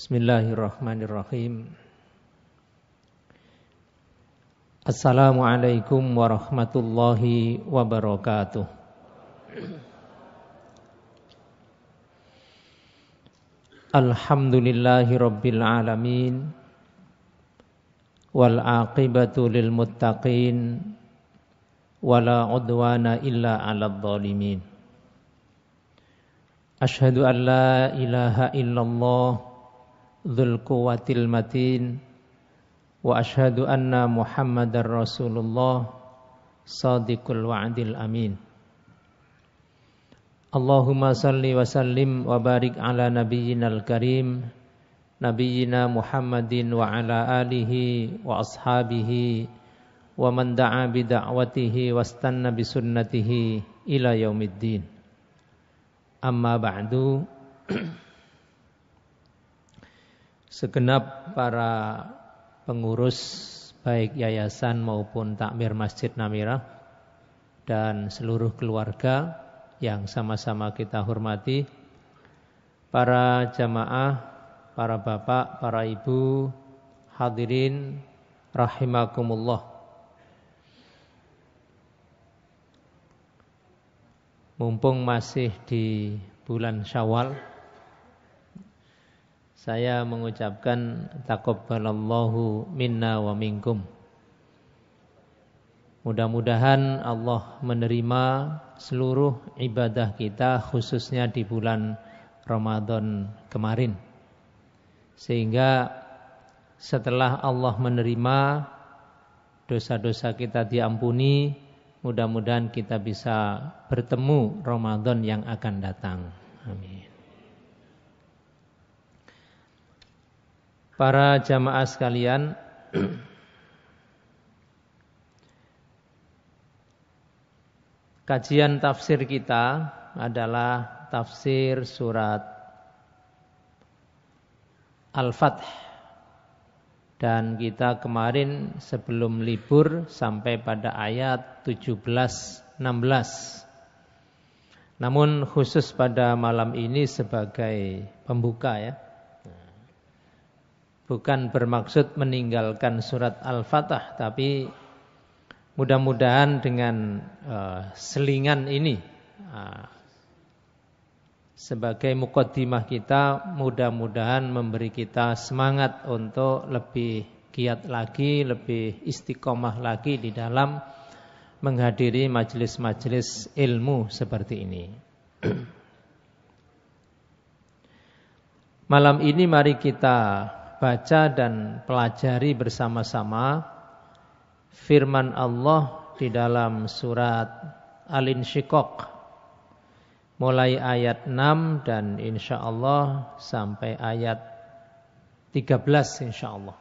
Bismillahirrahmanirrahim. Assalamualaikum warahmatullahi wabarakatuh. Alhamdulillahi rabbil alamin. Wal aqibatu lil muttaqin. Wala udwana illa 'alal zalimin. Asyhadu an la ilaha illallah Dzul quwwatil matin wa asyhadu anna Muhammadar Rasulullah shadiqul wa'dil amin. Allahumma salli wa sallim wa barik ala nabiyyinal karim nabiyyina Muhammadin wa ala alihi wa ashabihi wa man da'a bi da'watihi wastanna bi sunnatihi ila yaumiddin. Amma ba'du. Segenap para pengurus baik yayasan maupun takmir Masjid Namirah dan seluruh keluarga yang sama-sama kita hormati, para jamaah, para bapak, para ibu, hadirin rahimakumullah. Mumpung masih di bulan Syawal, saya mengucapkan taqabbalallahu minna wa minkum. Mudah-mudahan Allah menerima seluruh ibadah kita khususnya di bulan Ramadan kemarin. Sehingga setelah Allah menerima dosa-dosa kita diampuni, mudah-mudahan kita bisa bertemu Ramadan yang akan datang. Amin. Para jamaah sekalian, kajian tafsir kita adalah tafsir surat Al-Fath. Dan kita kemarin sebelum libur sampai pada ayat 17-16. Namun khusus pada malam ini sebagai pembuka ya. Bukan bermaksud meninggalkan surat Al-Fatah, tapi mudah-mudahan dengan selingan ini sebagai muqaddimah kita, mudah-mudahan memberi kita semangat untuk lebih giat lagi, lebih istiqomah lagi di dalam menghadiri majelis-majelis ilmu seperti ini. Malam ini mari kita baca dan pelajari bersama-sama firman Allah di dalam surat Al-Insyiqaq mulai ayat 6 dan insyaallah sampai ayat 13 insyaallah.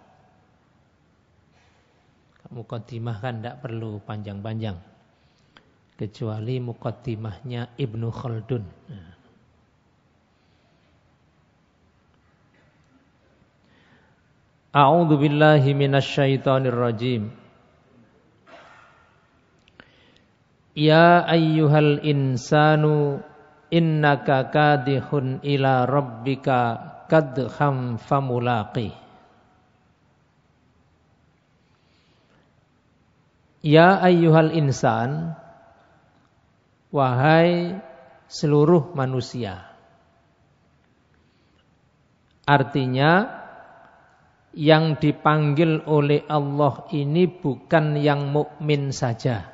Muqaddimah kan tidak perlu panjang-panjang kecuali muqaddimahnya Ibnu Khaldun. A'udzu billahi minasyaitonir rajim. Ya ayyuhal insanu innaka kadihun ila rabbika kadham famulaqih. Ya ayyuhal insan, wahai seluruh manusia. Artinya yang dipanggil oleh Allah ini bukan yang mukmin saja.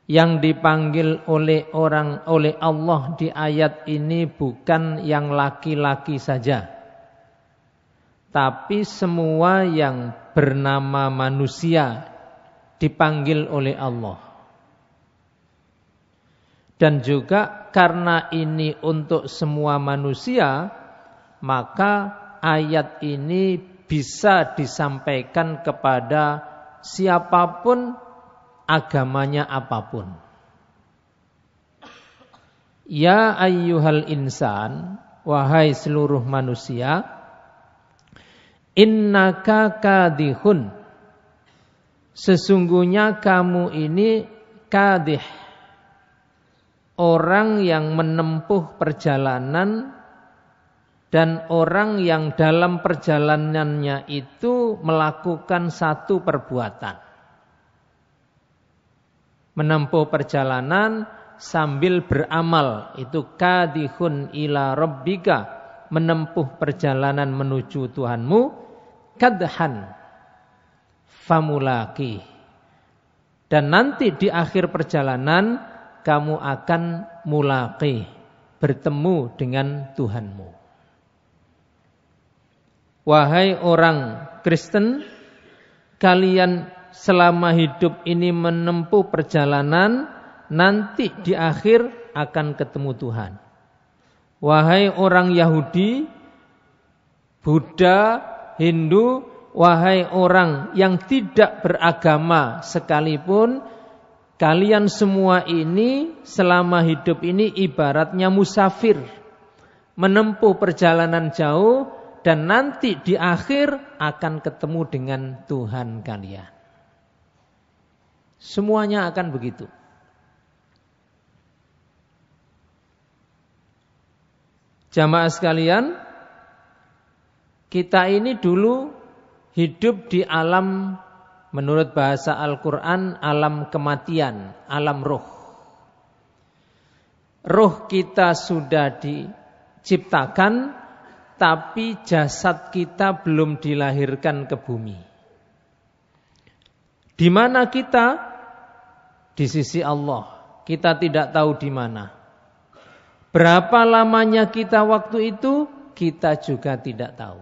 Yang dipanggil oleh Allah di ayat ini bukan yang laki-laki saja. Tapi semua yang bernama manusia dipanggil oleh Allah. Dan juga karena ini untuk semua manusia, maka ayat ini bisa disampaikan kepada siapapun, agamanya apapun. Ya ayyuhal insan, wahai seluruh manusia, innaka kadihun, sesungguhnya kamu ini kadih, orang yang menempuh perjalanan dan orang yang dalam perjalanannya itu melakukan satu perbuatan. Menempuh perjalanan sambil beramal, itu kadihun ila rabbika, menempuh perjalanan menuju Tuhanmu, kadhan famulaki, dan nanti di akhir perjalanan kamu akan mulaki, bertemu dengan Tuhanmu. Wahai orang Kristen, kalian selama hidup ini menempuh perjalanan, nanti di akhir akan ketemu Tuhan. Wahai orang Yahudi, Buddha, Hindu, wahai orang yang tidak beragama sekalipun, kalian semua ini selama hidup ini ibaratnya musafir, menempuh perjalanan jauh, dan nanti di akhir akan ketemu dengan Tuhan kalian. Semuanya akan begitu. Jamaah sekalian, kita ini dulu hidup di alam, menurut bahasa Al-Quran, alam kematian, alam roh. Roh kita sudah diciptakan, tapi jasad kita belum dilahirkan ke bumi. Di mana kita? Di sisi Allah. Kita tidak tahu di mana. Berapa lamanya kita waktu itu? Kita juga tidak tahu.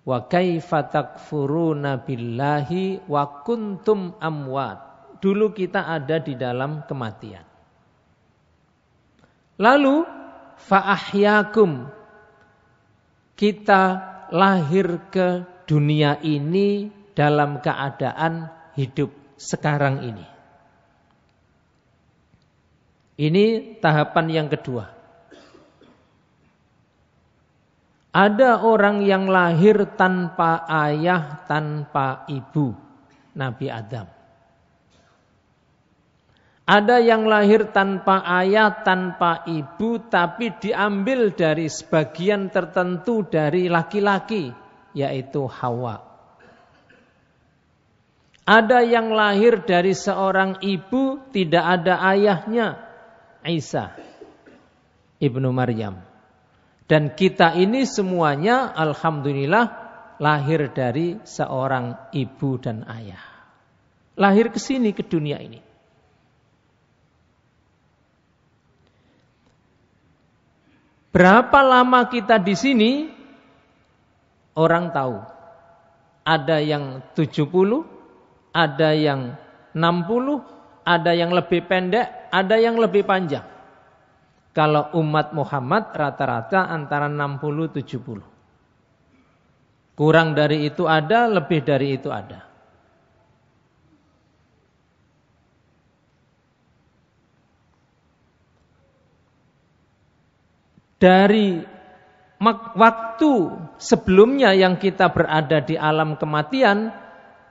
Wa kaifa takfuruna billahi wa kuntum amwat. Dulu kita ada di dalam kematian. Lalu fa'ahyakum, kita lahir ke dunia ini dalam keadaan hidup sekarang ini. Ini tahapan yang kedua. Ada orang yang lahir tanpa ayah, tanpa ibu, Nabi Adam. Ada yang lahir tanpa ayah, tanpa ibu, tapi diambil dari sebagian tertentu dari laki-laki, yaitu Hawa. Ada yang lahir dari seorang ibu, tidak ada ayahnya, Isa ibnu Maryam. Dan kita ini semuanya alhamdulillah lahir dari seorang ibu dan ayah. Lahir ke sini, ke dunia ini. Berapa lama kita di sini? Orang tahu. Ada yang 70, ada yang 60, ada yang lebih pendek, ada yang lebih panjang. Kalau umat Muhammad rata-rata antara 60-70. Kurang dari itu ada, lebih dari itu ada. Dari waktu sebelumnya yang kita berada di alam kematian,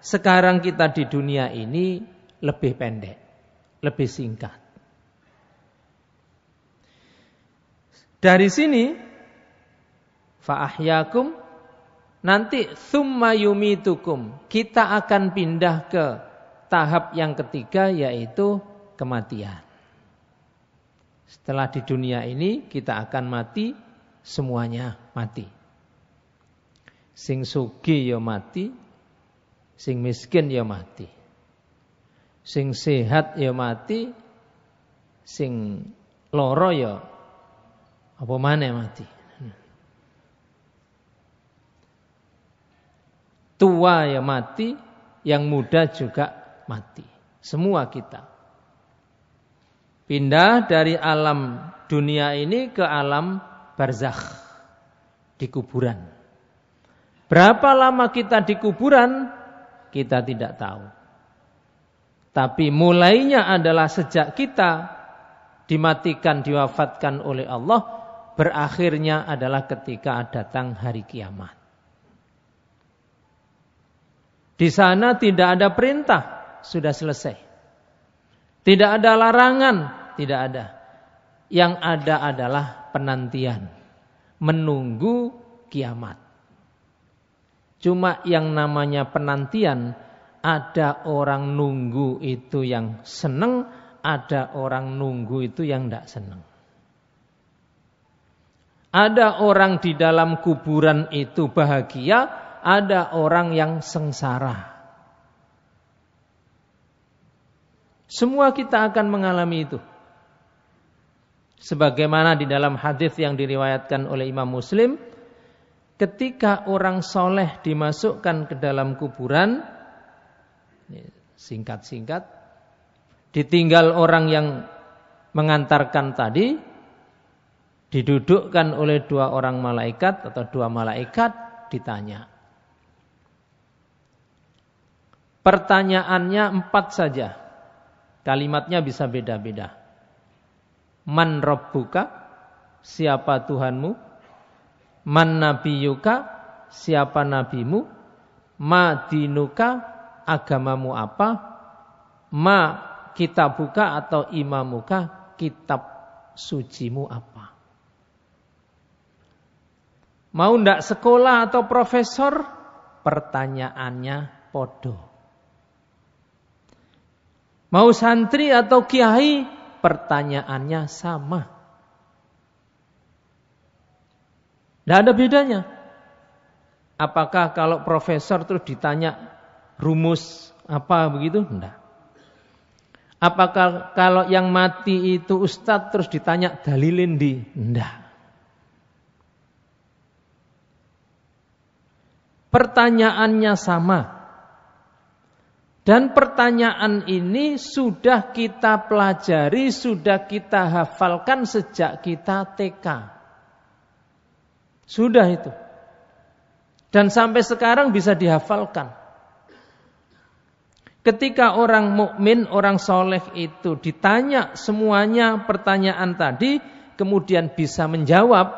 sekarang kita di dunia ini lebih pendek, lebih singkat. Dari sini fa'ahyakum, nanti tsumma yumitukum, kita akan pindah ke tahap yang ketiga, yaitu kematian. Setelah di dunia ini kita akan mati, semuanya mati. Sing sugih ya mati, sing miskin ya mati. Sing sehat ya mati, sing loro ya apa maneh mati. Tua ya mati, yang muda juga mati. Semua kita pindah dari alam dunia ini ke alam barzakh, di kuburan. Berapa lama kita di kuburan, kita tidak tahu. Tapi mulainya adalah sejak kita dimatikan, diwafatkan oleh Allah, berakhirnya adalah ketika datang hari kiamat. Di sana tidak ada perintah, sudah selesai. Tidak ada larangan, tidak ada. Yang ada adalah penantian, menunggu kiamat. Cuma yang namanya penantian, ada orang nunggu itu yang seneng, ada orang nunggu itu yang tidak seneng. Ada orang di dalam kuburan itu bahagia, ada orang yang sengsara. Semua kita akan mengalami itu. Sebagaimana di dalam hadis yang diriwayatkan oleh Imam Muslim, ketika orang soleh dimasukkan ke dalam kuburan, singkat-singkat, ditinggal orang yang mengantarkan tadi, didudukkan oleh dua orang malaikat atau dua malaikat, ditanya. Pertanyaannya 4 saja. Kalimatnya bisa beda-beda. Man rabbuka? Siapa Tuhanmu? Man nabiyuka? Siapa nabimu? Ma dinuka? Agamamu apa? Ma kitabuka atau imamuka? Kitab sucimu apa? Mau ndak sekolah atau profesor? Pertanyaannya podo. Mau santri atau kiai? Pertanyaannya sama. Tidak ada bedanya. Apakah kalau profesor terus ditanya rumus apa begitu? Tidak. Apakah kalau yang mati itu ustadz terus ditanya dalilin di? Tidak. Pertanyaannya sama. Dan pertanyaan ini sudah kita pelajari, sudah kita hafalkan sejak kita TK. Sudah itu. Dan sampai sekarang bisa dihafalkan. Ketika orang mukmin, orang soleh itu ditanya semuanya pertanyaan tadi, kemudian bisa menjawab,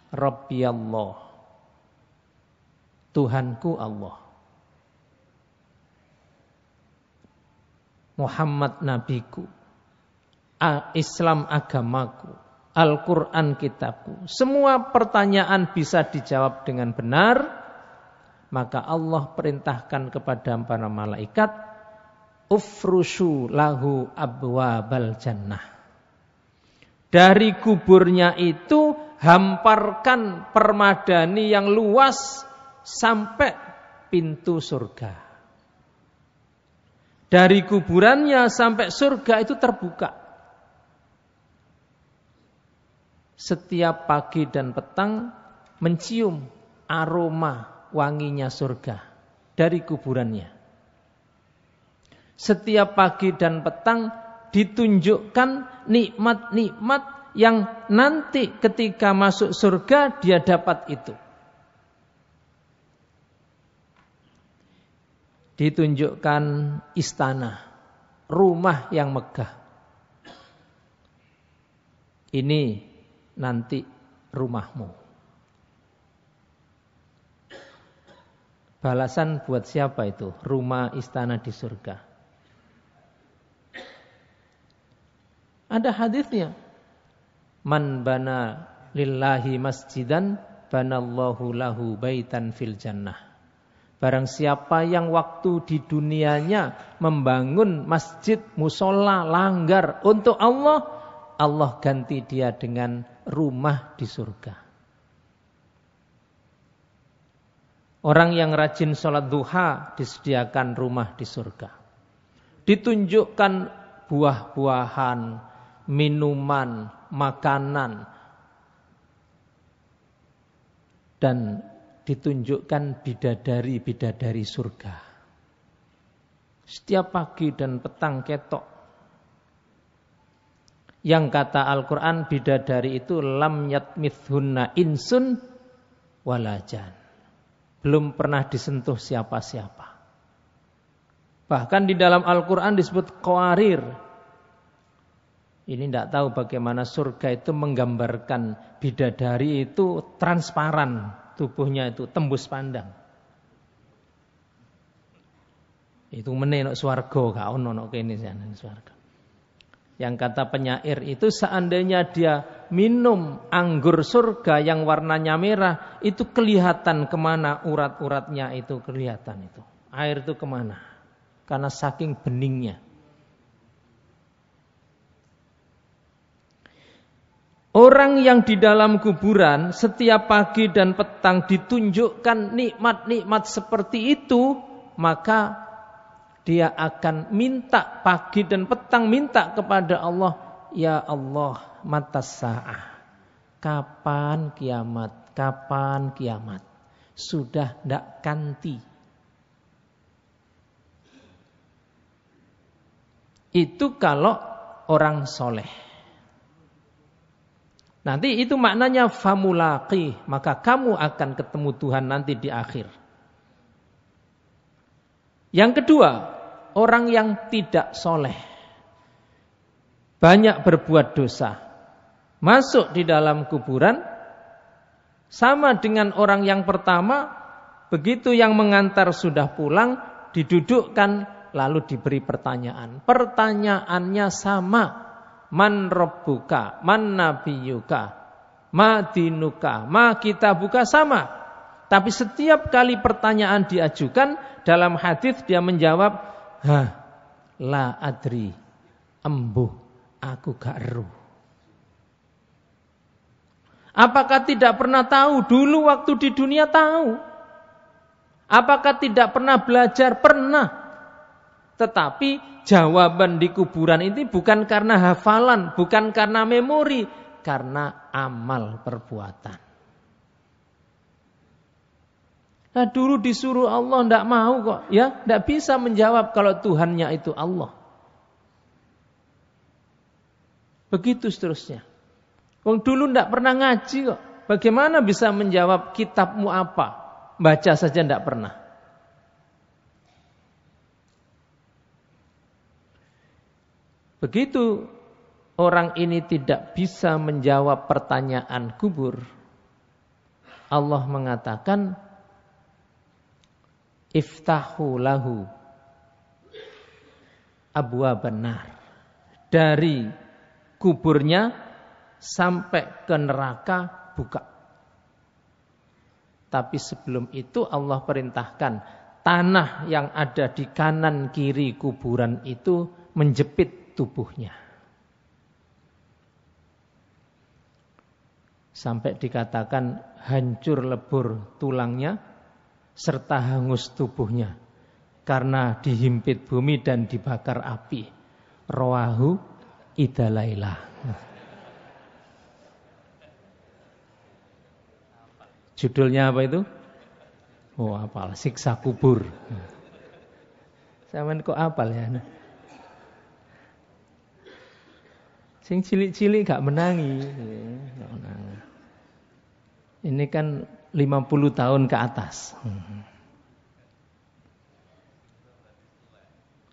Rabbi Allah, Tuhanku Allah. Muhammad nabiku, Islam agamaku, Al-Quran kitabku. Semua pertanyaan bisa dijawab dengan benar. Maka Allah perintahkan kepada para malaikat, ufrushu lahu abwabal jannah. Dari kuburnya itu hamparkan permadani yang luas sampai pintu surga. Dari kuburannya sampai surga itu terbuka. Setiap pagi dan petang mencium aroma wanginya surga dari kuburannya. Setiap pagi dan petang ditunjukkan nikmat-nikmat yang nanti ketika masuk surga dia dapat itu. Ditunjukkan istana, rumah yang megah. Ini nanti rumahmu. Balasan buat siapa itu? Rumah istana di surga. Ada hadisnya. Man bana lillahi masjidan banallahu lahu baitan fil jannah. Barang siapa yang waktu di dunianya membangun masjid, musola, langgar untuk Allah, Allah ganti dia dengan rumah di surga. Orang yang rajin sholat duha disediakan rumah di surga. Ditunjukkan buah-buahan, minuman, makanan, dan ditunjukkan bidadari-bidadari surga. Setiap pagi dan petang ketok. Yang kata Al-Quran, bidadari itu lam yatmithunna insun walajan. Belum pernah disentuh siapa-siapa. Bahkan di dalam Al-Quran disebut qawarir. Ini tidak tahu bagaimana surga itu menggambarkan bidadari itu transparan. Tubuhnya itu tembus pandang. Itu menenok swarga, gak ono kene sana swarga. Yang kata penyair itu seandainya dia minum anggur surga yang warnanya merah, itu kelihatan kemana urat-uratnya itu kelihatan itu. Air itu kemana? Karena saking beningnya. Orang yang di dalam kuburan setiap pagi dan petang ditunjukkan nikmat-nikmat seperti itu, maka dia akan minta pagi dan petang, minta kepada Allah, ya Allah, matas sa'ah. Kapan kiamat? Kapan kiamat? Sudah tidak ganti. Itu kalau orang soleh. Nanti itu maknanya famulaqi, maka kamu akan ketemu Tuhan nanti di akhir. Yang kedua, orang yang tidak soleh, banyak berbuat dosa, masuk di dalam kuburan, sama dengan orang yang pertama, begitu yang mengantar sudah pulang, didudukkan, lalu diberi pertanyaan. Pertanyaannya sama, man rabbuka, man nabiyuka, ma dinuka, ma kitabuka, sama. Tapi setiap kali pertanyaan diajukan, dalam hadis dia menjawab, la adri, embuh, aku gak eruh. Apakah tidak pernah tahu? Dulu waktu di dunia tahu. Apakah tidak pernah belajar? Pernah. Tetapi jawaban di kuburan ini bukan karena hafalan, bukan karena memori, karena amal perbuatan. Nah dulu disuruh Allah tidak mau kok, ya, tidak bisa menjawab kalau Tuhannya itu Allah. Begitu seterusnya. Wong dulu tidak pernah ngaji kok, bagaimana bisa menjawab kitabmu apa? Baca saja tidak pernah. Begitu orang ini tidak bisa menjawab pertanyaan kubur, Allah mengatakan, iftahu lahu abwaban nar. Dari kuburnya sampai ke neraka buka. Tapi sebelum itu Allah perintahkan tanah yang ada di kanan kiri kuburan itu menjepit tubuhnya. Sampai dikatakan hancur lebur tulangnya serta hangus tubuhnya karena dihimpit bumi dan dibakar api. Rawahu idalailah. Judulnya apa itu? Oh, apal, siksa kubur. Sampeyan kok apal ya? Sing cilik-cilik gak menangi. Ini kan 50 tahun ke atas.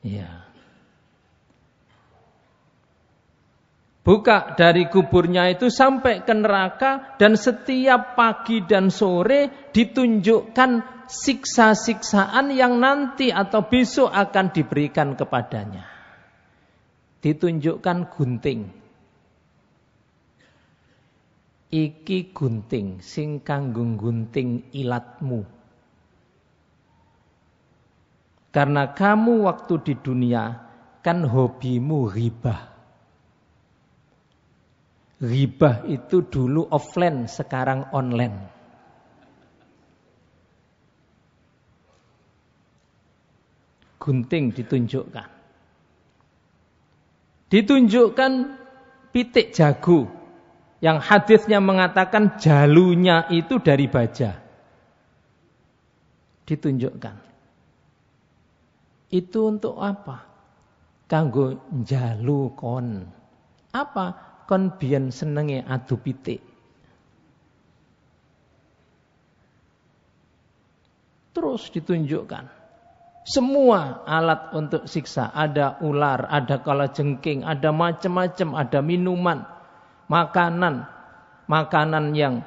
Iya. Buka dari kuburnya itu sampai ke neraka, dan setiap pagi dan sore ditunjukkan siksa-siksaan yang nanti atau besok akan diberikan kepadanya. Ditunjukkan gunting. Iki gunting sing kanggo gunting ilatmu. Karena kamu waktu di dunia kan hobimu ghibah. Ghibah itu dulu offline, sekarang online. Gunting ditunjukkan. Ditunjukkan pitik jago. Yang hadisnya mengatakan jalunya itu dari baja. Ditunjukkan. Itu untuk apa? Kanggo jalu kon. Apa? Kon biyen senenge adu pitik. Terus ditunjukkan. Semua alat untuk siksa. Ada ular, ada kalajengking, ada macam-macam, ada minuman. Makanan yang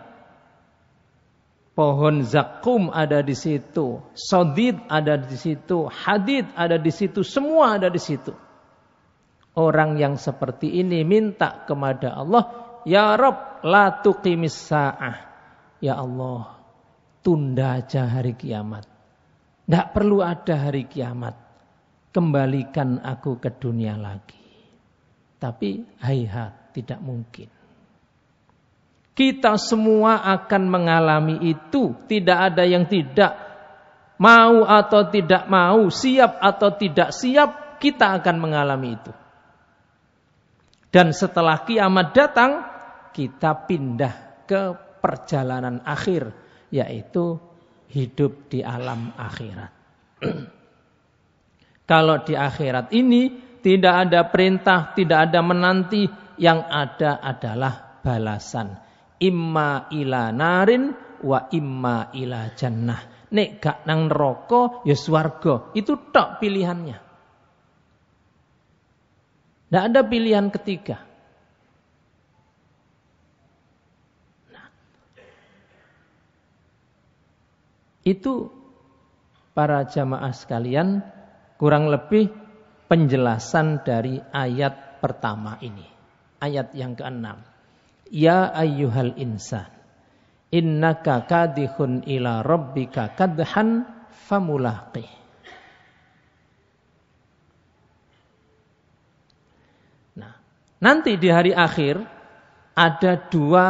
pohon zakum ada di situ, sodid ada di situ, hadid ada di situ, semua ada di situ. Orang yang seperti ini minta kepada Allah, ya Rabb, la tuqimis sa'ah. Ya Allah, tunda aja hari kiamat. Tidak perlu ada hari kiamat. Kembalikan aku ke dunia lagi. Tapi hayhat, tidak mungkin. Kita semua akan mengalami itu. Tidak ada yang tidak. Mau atau tidak mau, siap atau tidak siap, kita akan mengalami itu. Dan setelah kiamat datang, kita pindah ke perjalanan akhir, yaitu hidup di alam akhirat. Kalau di akhirat ini tidak ada perintah, tidak ada menanti, yang ada adalah balasan. Imma ila narin wa imma ila jannah. Nek gak nang neraka ya swarga. Itu tok pilihannya. Tidak ada pilihan ketiga. Nah, itu para jamaah sekalian kurang lebih penjelasan dari ayat pertama ini. Ayat yang ke-6. Ya ayyuhal insan, innaka kadihun ila rabbika kadhan famulaqih. Nah, nanti di hari akhir ada dua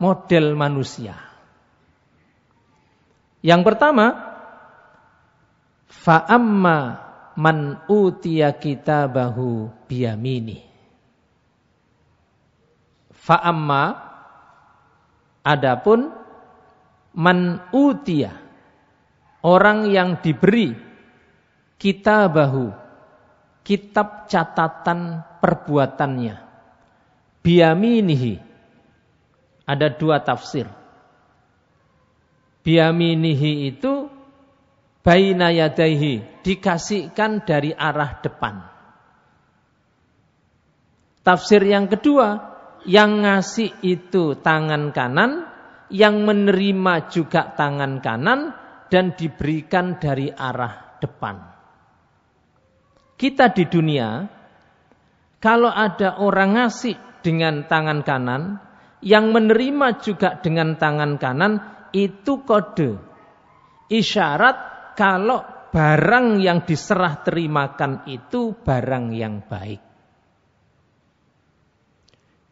model manusia. Yang pertama, fa amma man utiya kitabahu biyamini. Fa amma, adapun man utiya, orang yang diberi kitabahu, kitab catatan perbuatannya, biyaminihi, ada dua tafsir. Biyaminihi itu baina yadaihi, dikasihkan dari arah depan. Tafsir yang kedua, yang ngasih itu tangan kanan, yang menerima juga tangan kanan, dan diberikan dari arah depan. Kita di dunia, kalau ada orang ngasih dengan tangan kanan, yang menerima juga dengan tangan kanan, itu kode, isyarat kalau barang yang diserah terimakan itu barang yang baik.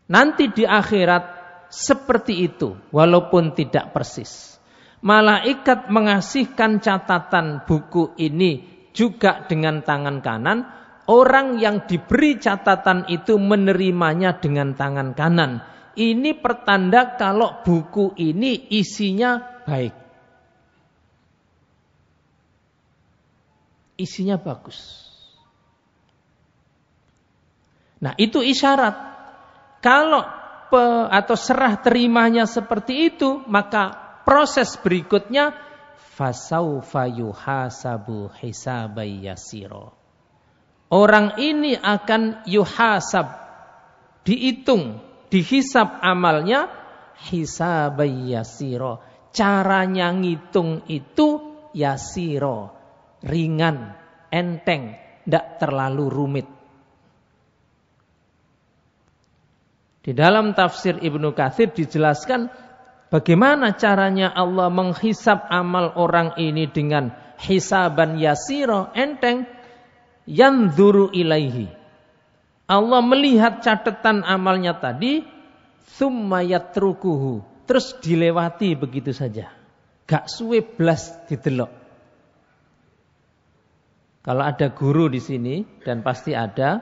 Nanti di akhirat seperti itu, walaupun tidak persis. Malaikat mengasihkan catatan buku ini juga dengan tangan kanan. Orang yang diberi catatan itu menerimanya dengan tangan kanan. Ini pertanda kalau buku ini isinya baik. Isinya bagus. Nah, itu isyarat. Kalau atau serah terimanya seperti itu, maka proses berikutnya fasaufa yuhasabu hisabai yasiro. Orang ini akan yuhasab, dihitung, dihisab amalnya hisabai yasiro. Caranya ngitung itu yasiro, ringan, enteng, tidak terlalu rumit. Di dalam tafsir Ibnu Katsir dijelaskan bagaimana caranya Allah menghisab amal orang ini dengan hisaban yasiro, enteng, yanzuru ilaihi. Allah melihat catatan amalnya tadi, tsumma yatrukuhu, terus dilewati begitu saja. Gak suwe blas didelok. Kalau ada guru di sini, dan pasti ada,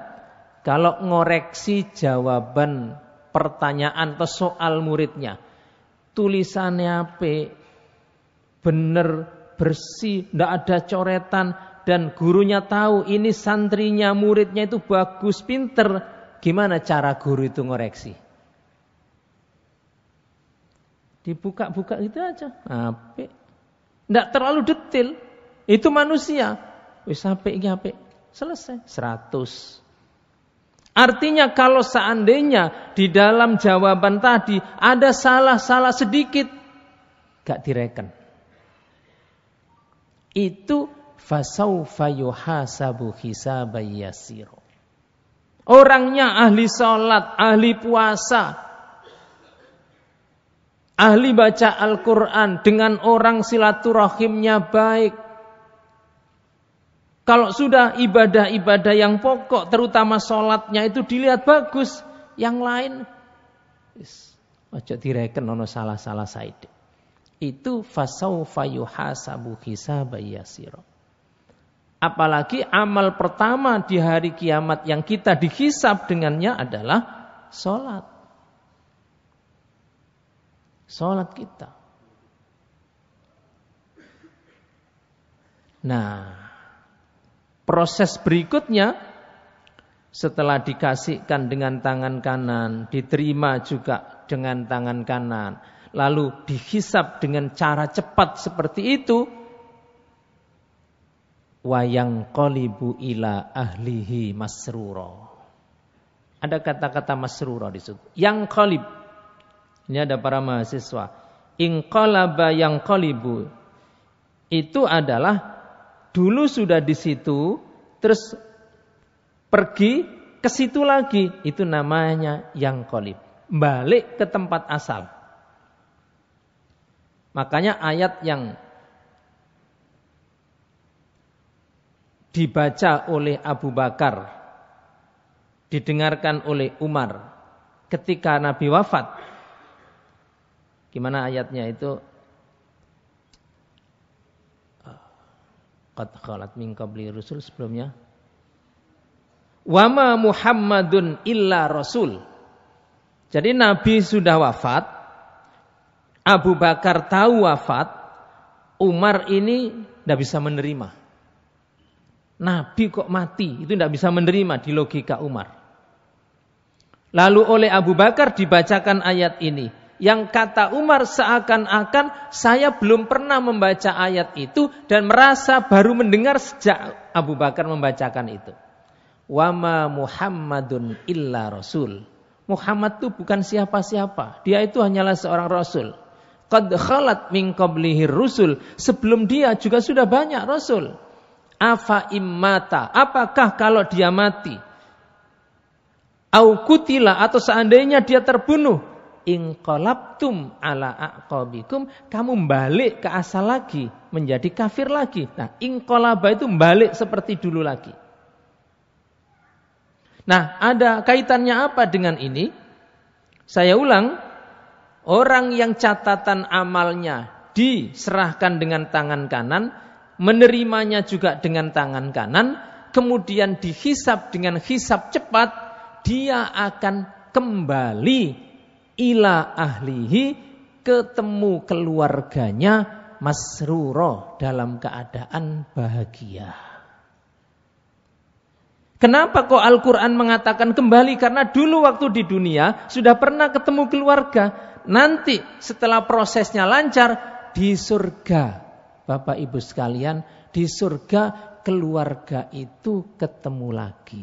kalau ngoreksi jawaban pertanyaan atau soal muridnya, tulisannya apa, benar, bersih, tidak ada coretan, dan gurunya tahu ini santrinya, muridnya itu bagus, pinter, gimana cara guru itu ngoreksi? Dibuka-buka gitu aja, apik. Tidak terlalu detail, itu manusia. Wis apik iki apik, selesai, 100. Artinya kalau seandainya di dalam jawaban tadi ada salah-salah sedikit, gak direken. Itu fasaufa yuhasabu hisabai yasiro. Orangnya ahli sholat, ahli puasa, ahli baca Al-Quran, dengan orang silaturahimnya baik. Kalau sudah ibadah-ibadah yang pokok, terutama sholatnya itu dilihat bagus, yang lain aja direken ono salah-salah said. Itu fasaufa yuhasabu hisaban yasira. Apalagi amal pertama di hari kiamat yang kita dihisab dengannya adalah sholat. Sholat kita. Nah, proses berikutnya setelah dikasihkan dengan tangan kanan, diterima juga dengan tangan kanan, lalu dihisab dengan cara cepat seperti itu, wayang qalibu ila ahlihi masrura. Ada kata-kata masrura di situ. Yang qalib. Ini ada para mahasiswa. Inqalaba yang qalibu. Itu adalah dulu sudah di situ, terus pergi ke situ lagi. Itu namanya yang qalib. Balik ke tempat asal. Makanya ayat yang dibaca oleh Abu Bakar, didengarkan oleh Umar ketika Nabi wafat. Gimana ayatnya itu? Qad khalat min qabli rusul, sebelumnya. Wa ma Muhammadun illa rasul. Jadi Nabi sudah wafat, Abu Bakar tahu wafat, Umar ini tidak bisa menerima. Nabi kok mati, itu tidak bisa menerima di logika Umar. Lalu oleh Abu Bakar dibacakan ayat ini. Yang kata Umar seakan-akan saya belum pernah membaca ayat itu dan merasa baru mendengar sejak Abu Bakar membacakan itu. Wama Muhammadun illa rasul. Muhammad itu bukan siapa-siapa. Dia itu hanyalah seorang rasul. Qad khalat min qablihi rusul. Sebelum dia juga sudah banyak rasul. Afa immata, apakah kalau dia mati, au kutila, atau seandainya dia terbunuh, inqalabtum ala aqabikum, kamu balik ke asal lagi, menjadi kafir lagi. Nah, inqalaba itu balik seperti dulu lagi. Nah, ada kaitannya apa dengan ini? Saya ulang, orang yang catatan amalnya diserahkan dengan tangan kanan, menerimanya juga dengan tangan kanan, kemudian dihisab dengan hisab cepat, dia akan kembali ila ahlihi, ketemu keluarganya masruro, dalam keadaan bahagia. Kenapa kok Al-Quran mengatakan kembali? Karena dulu waktu di dunia sudah pernah ketemu keluarga. Nanti setelah prosesnya lancar di surga, Bapak Ibu sekalian, di surga keluarga itu ketemu lagi.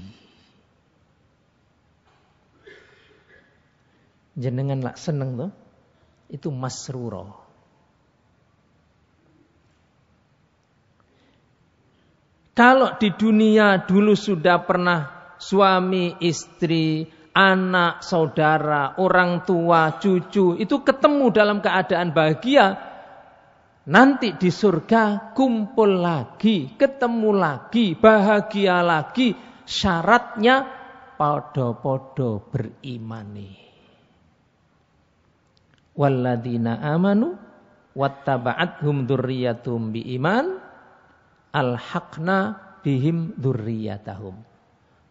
Jenengan lak seneng tuh, itu masruro. Kalau di dunia dulu sudah pernah suami, istri, anak, saudara, orang tua, cucu, itu ketemu dalam keadaan bahagia. Nanti di surga kumpul lagi, ketemu lagi, bahagia lagi. Syaratnya podo-podo berimani. Walladzina amanu wattaba'athum dzurriyyatuhum biiman alhaqna bihim dzurriyyatahum.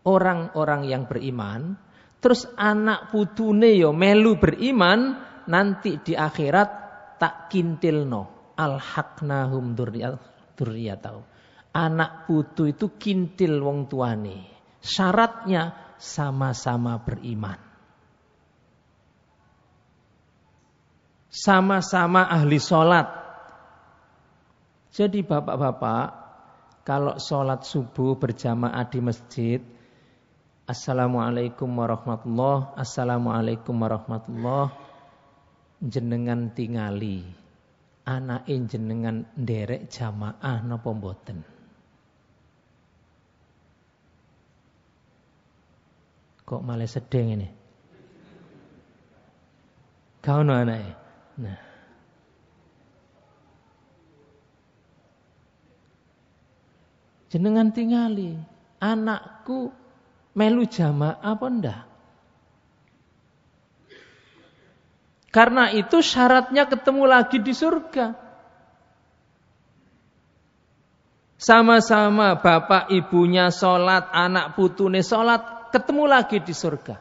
Orang-orang yang beriman, terus anak putune yo melu beriman, nanti di akhirat tak kintilno. Alhaqnahum dzurriyyatahum. Anak putu itu kintil wong tuane. Syaratnya sama-sama beriman. Sama-sama ahli sholat. Jadi bapak-bapak, kalau sholat subuh berjamaah di masjid, Assalamualaikum warahmatullahi, Assalamualaikum warahmatullahi, jenengan tingali. Anake jenengan nderek jamaah napa mboten? Kok malah sedeng ini? Kau no anaknya. Nah. Jenengan tingali, anakku melu jamaah apa ndak? Karena itu syaratnya ketemu lagi di surga. Sama-sama bapak ibunya sholat, anak putune sholat, ketemu lagi di surga.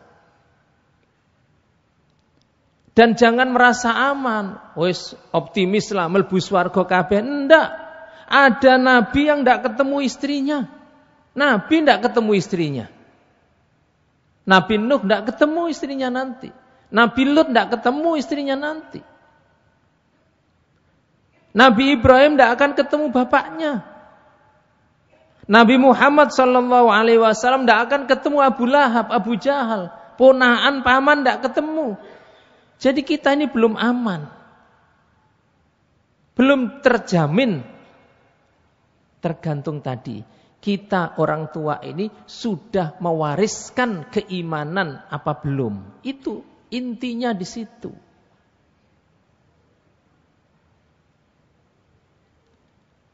Dan jangan merasa aman, wis optimis lah mlebu swarga kabeh. Ndak. Ada nabi yang ndak ketemu istrinya. Nabi ndak ketemu istrinya. Nabi Nuh ndak ketemu istrinya nanti. Nabi Lut ndak ketemu istrinya nanti. Nabi Ibrahim ndak akan ketemu bapaknya. Nabi Muhammad sallallahu alaihi wasallam ndak akan ketemu Abu Lahab, Abu Jahal, ponakan paman ndak ketemu. Jadi kita ini belum aman. Belum terjamin. Tergantung tadi, kita orang tua ini sudah mewariskan keimanan apa belum? Itu intinya di situ.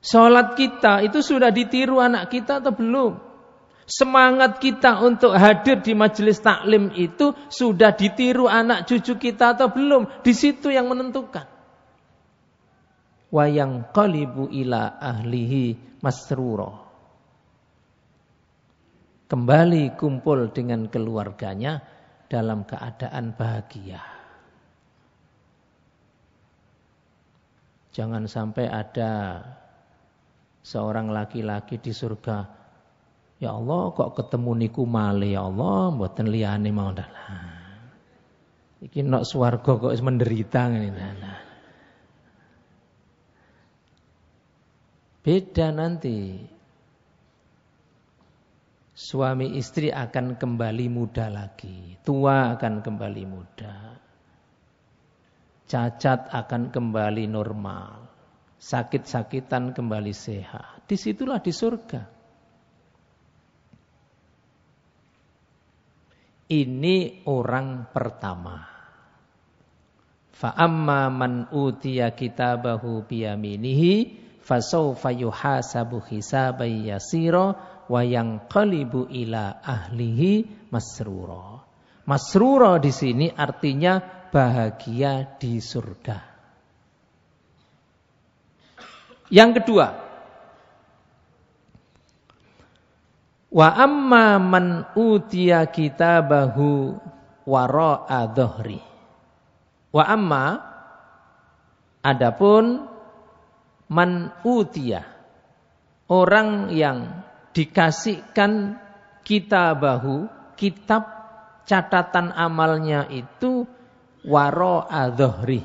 Sholat kita itu sudah ditiru anak kita atau belum? Semangat kita untuk hadir di majelis taklim itu sudah ditiru anak cucu kita atau belum? Di situ yang menentukan. Wa yanqalibu ila ahlihi masrura. Kembali kumpul dengan keluarganya dalam keadaan bahagia. Jangan sampai ada seorang laki-laki di surga, ya Allah kok ketemu niku malih ya Allah, mboten liyane mau dalah. Iki nek swarga kok wis menderita ngene. Beda nanti. Suami istri akan kembali muda lagi. Tua akan kembali muda. Cacat akan kembali normal. Sakit-sakitan kembali sehat. Disitulah di surga. Ini orang pertama. Fa'amma man utiya kitabahu biyaminihi fasawfa yuhasabu hisaban yasira wa yanqalibu ila ahlihi masrura. Masrura di sini artinya bahagia di surga. Yang kedua, wa amma man utiya kitabahu wara'a dhahri. Wa amma adapun man utiya, orang yang dikasihkan kitabahu, kitab catatan amalnya itu wara'a dhahri.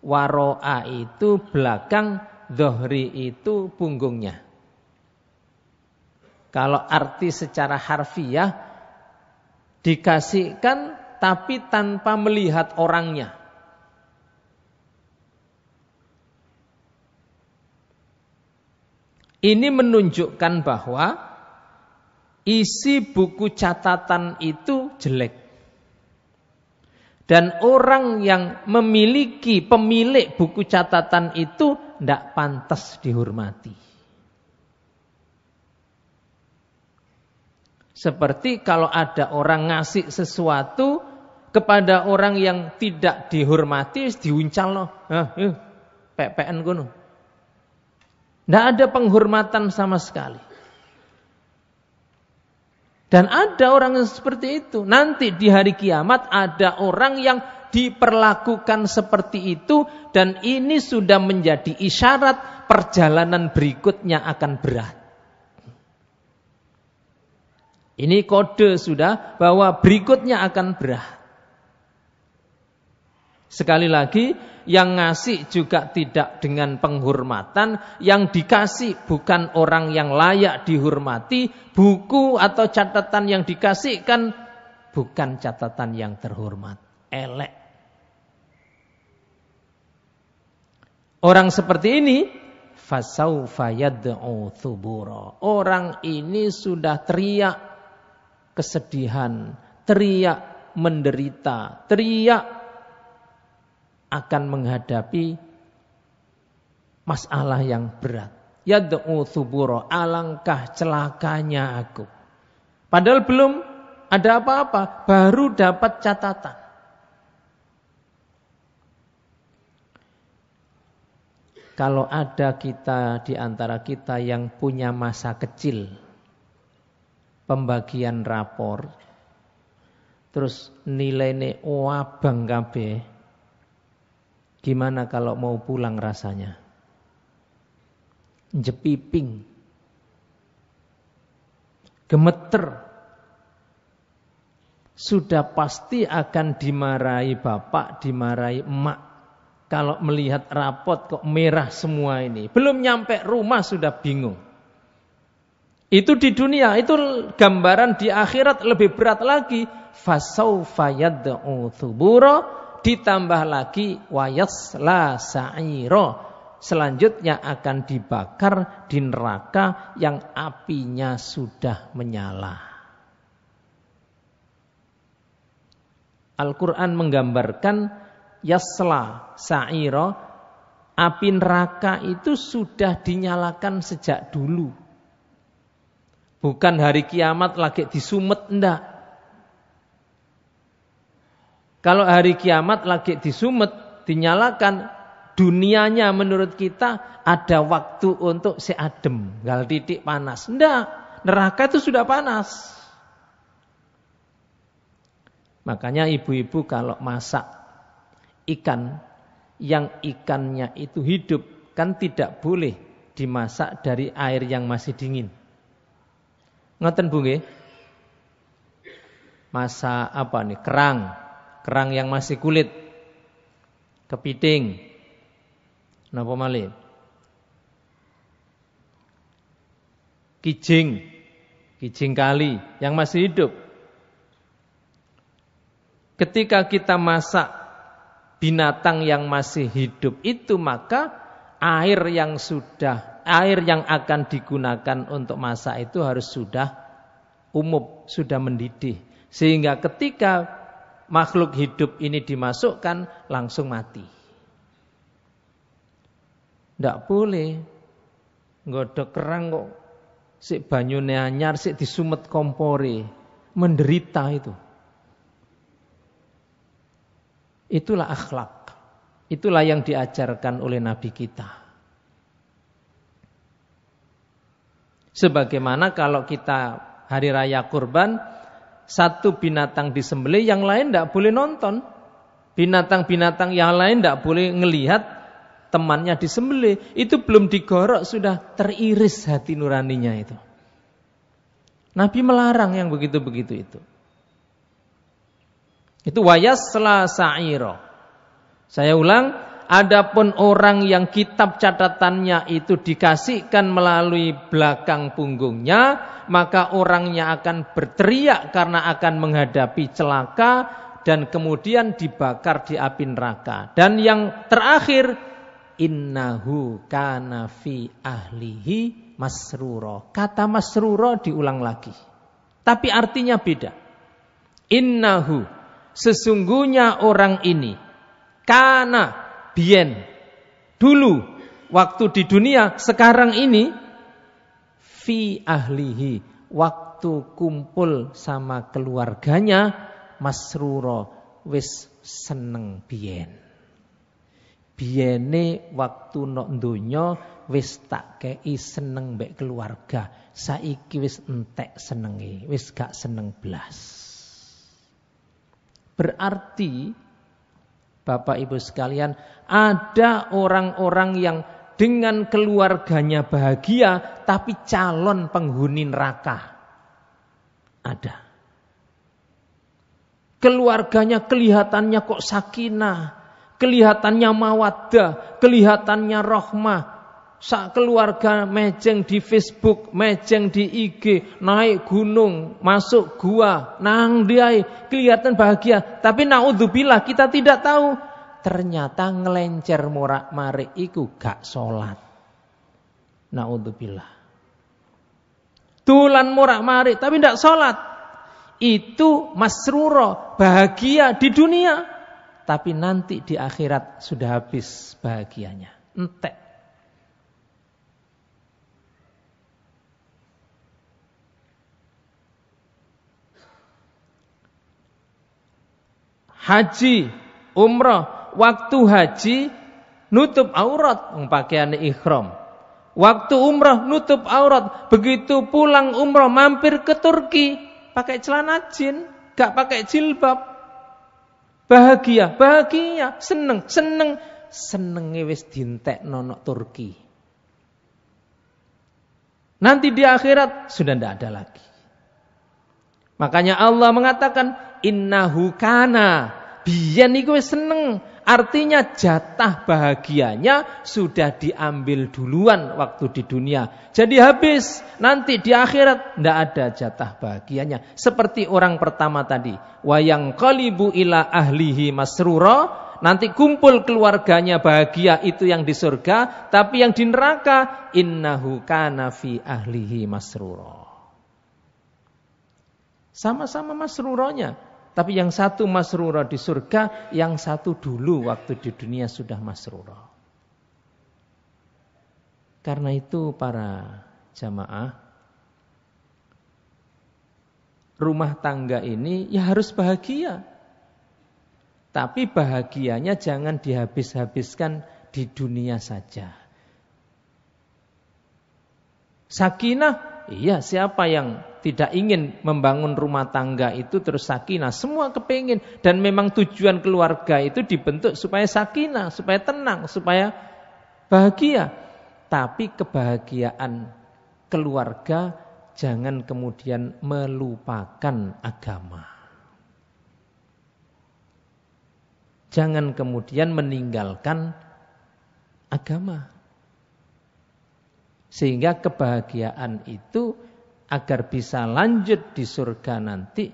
Wara'a itu belakang, dhahri itu punggungnya. Kalau arti secara harfiah, dikasihkan tapi tanpa melihat orangnya. Ini menunjukkan bahwa isi buku catatan itu jelek. Dan orang yang memiliki pemilik buku catatan itu tidak pantas dihormati. Seperti kalau ada orang ngasih sesuatu kepada orang yang tidak dihormati, diuncal loh. PPN kono. Tidak ada penghormatan sama sekali. Dan ada orang yang seperti itu. Nanti di hari kiamat ada orang yang diperlakukan seperti itu. Dan ini sudah menjadi isyarat perjalanan berikutnya akan berat. Ini kode sudah bahwa berikutnya akan berat. Sekali lagi, yang ngasih juga tidak dengan penghormatan, yang dikasih bukan orang yang layak dihormati, buku atau catatan yang dikasihkan bukan catatan yang terhormat, elek. Orang seperti ini, fasaufa yad'u thubura. Orang ini sudah teriak kesedihan, teriak menderita, teriak akan menghadapi masalah yang berat. Yad'u thubura, alangkah celakanya aku. Padahal belum ada apa-apa, baru dapat catatan. Kalau ada kita di antara kita yang punya masa kecil, pembagian rapor, terus nilainya abang kabeh, gimana kalau mau pulang rasanya? Jepiping, gemeter, sudah pasti akan dimarahi bapak, dimarahi emak. Kalau melihat rapot kok merah semua ini, belum nyampe rumah sudah bingung. Itu di dunia, itu gambaran di akhirat lebih berat lagi. Fasaufa yad'u thubura, ditambah lagi wayasla sa'ira. Selanjutnya akan dibakar di neraka yang apinya sudah menyala. Al-Quran menggambarkan yasla sa'ira, api neraka itu sudah dinyalakan sejak dulu. Bukan hari kiamat lagi disumet, enggak. Kalau hari kiamat lagi disumet, dinyalakan, dunianya menurut kita ada waktu untuk seadem, gal titik panas. Enggak, neraka itu sudah panas. Makanya ibu-ibu kalau masak ikan, yang ikannya itu hidup, kan tidak boleh dimasak dari air yang masih dingin. Ngoten Bu nggih? Masak apa nih? Kerang yang masih kulit. Kepiting. Napa malih? Kijing kali yang masih hidup. Ketika kita masak binatang yang masih hidup itu, maka air yang akan digunakan untuk masak itu harus sudah umum, sudah mendidih. Sehingga ketika makhluk hidup ini dimasukkan langsung mati. Tidak boleh nggodhog kerang kok sik banyune anyar, sik disumet kompore, menderita itu. Itulah akhlak. Itulah yang diajarkan oleh Nabi kita. Sebagaimana kalau kita hari raya kurban, satu binatang disembelih, yang lain tidak boleh nonton. Binatang-binatang yang lain tidak boleh ngelihat temannya disembelih. Itu belum digorok sudah teriris hati nuraninya itu. Nabi melarang yang begitu-begitu itu. Itu wayasla sa'ira. Saya ulang, adapun orang yang kitab catatannya itu dikasihkan melalui belakang punggungnya, maka orangnya akan berteriak karena akan menghadapi celaka dan kemudian dibakar di api neraka. Dan yang terakhir, innahu kana fi ahlihi masrura. Kata masrura diulang lagi, tapi artinya beda. Innahu, sesungguhnya orang ini, kana bien, dulu waktu di dunia, sekarang ini fi ahlihi, waktu kumpul sama keluarganya, masrura, wis seneng bien. Biene waktu nok donya wis tak kei seneng mbek keluarga, saiki wis entek senenge, wis gak seneng blas. Berarti Bapak Ibu sekalian, ada orang-orang yang dengan keluarganya bahagia tapi calon penghuni neraka. Ada. Keluarganya kelihatannya kok sakinah, kelihatannya mawaddah, kelihatannya rahmah. Sak keluarga mejeng di Facebook, mejeng di IG, naik gunung, masuk gua, nang dia kelihatan bahagia. Tapi naudzubillah, kita tidak tahu. Ternyata ngelencer morak-marik iku gak sholat. Naudzubillah. Tulan morak-marik tapi tidak sholat. itu masrura, bahagia di dunia, tapi nanti di akhirat sudah habis bahagianya, entek. Haji, umrah, waktu haji nutup aurat, pakaian ihram. Waktu umrah nutup aurat, begitu pulang umrah mampir ke Turki pakai celana jin, gak pakai jilbab. Bahagia, seneng wis dintekno nang Turki. Nanti di akhirat sudah tidak ada lagi. Makanya Allah mengatakan innahu kana, biyen iku wis seneng. Artinya jatah bahagianya sudah diambil duluan waktu di dunia. Jadi habis, nanti di akhirat tidak ada jatah bahagianya. Seperti orang pertama tadi, wa yanqalibu ila ahlihi masrura, nanti kumpul keluarganya bahagia, itu yang di surga. Tapi yang di neraka, innahu kana fi ahlihi masrura. Sama-sama masruranya. Tapi yang satu masrura di surga, yang satu dulu waktu di dunia sudah masrura. Karena itu para jamaah, rumah tangga ini ya harus bahagia. Tapi bahagianya jangan dihabis-habiskan di dunia saja. Sakinah, iya, siapa yang tidak ingin membangun rumah tangga itu terus sakinah, semua kepingin. Dan memang tujuan keluarga itu dibentuk supaya sakinah, supaya tenang, supaya bahagia. Tapi kebahagiaan keluarga jangan kemudian melupakan agama. Jangan kemudian meninggalkan agama. Sehingga kebahagiaan itu agar bisa lanjut di surga nanti,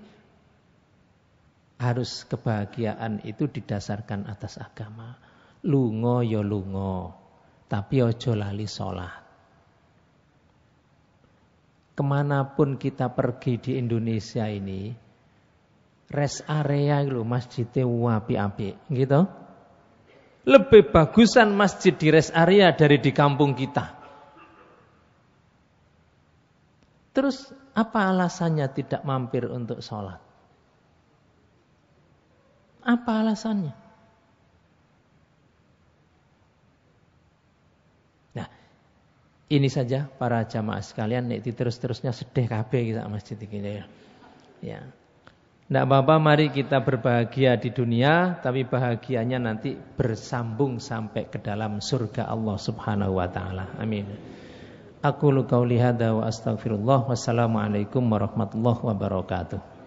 harus kebahagiaan itu didasarkan atas agama. Lungo ya lungo, tapi ojo lali sholat. Kemanapun kita pergi di Indonesia ini, rest area lho masjidnya apik-apik, gitu. Lebih bagusan masjid di rest area dari di kampung kita. Terus apa alasannya tidak mampir untuk sholat? Apa alasannya? Nah, ini saja para jamaah sekalian, nek terus-terusnya sedih kabeh kita masjid iki ya. Ndak apa-apa, mari kita berbahagia di dunia, tapi bahagianya nanti bersambung sampai ke dalam surga Allah Subhanahu wa taala. Amin. Aqulu qauli hadza wa astaghfirullah. Wassalamualaikum warahmatullahi wabarakatuh.